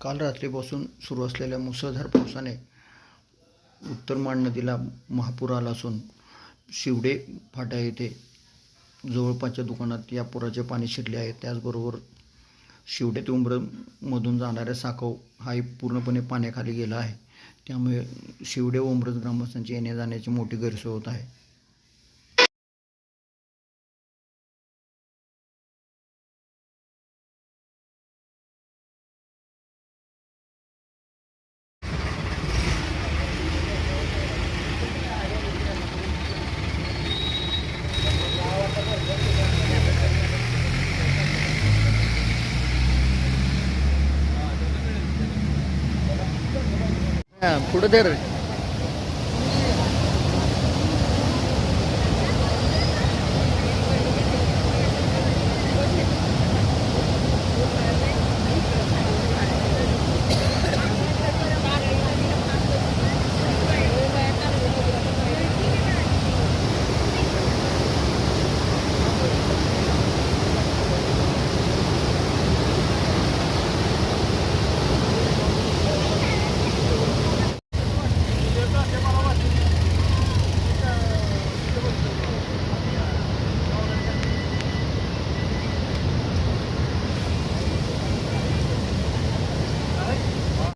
काल रात्रीपासून सुरू असलेल्या मुसळधार पावसाने उत्तर माण नदीला महापूर आला असून शिवडे फाटा येथे जवळपासच्या दुकानात या पुराचे पाणी शिरले आहे. त्याचबरोबर शिवडे ते उंब्रजमधून जाणाऱ्या साकव हाही पूर्णपणे पाण्याखाली गेला आहे. त्यामुळे शिवडे व उंब्रज ग्रामस्थांची येण्या जाण्याची मोठी गैरसोय होत आहे. पुढे तर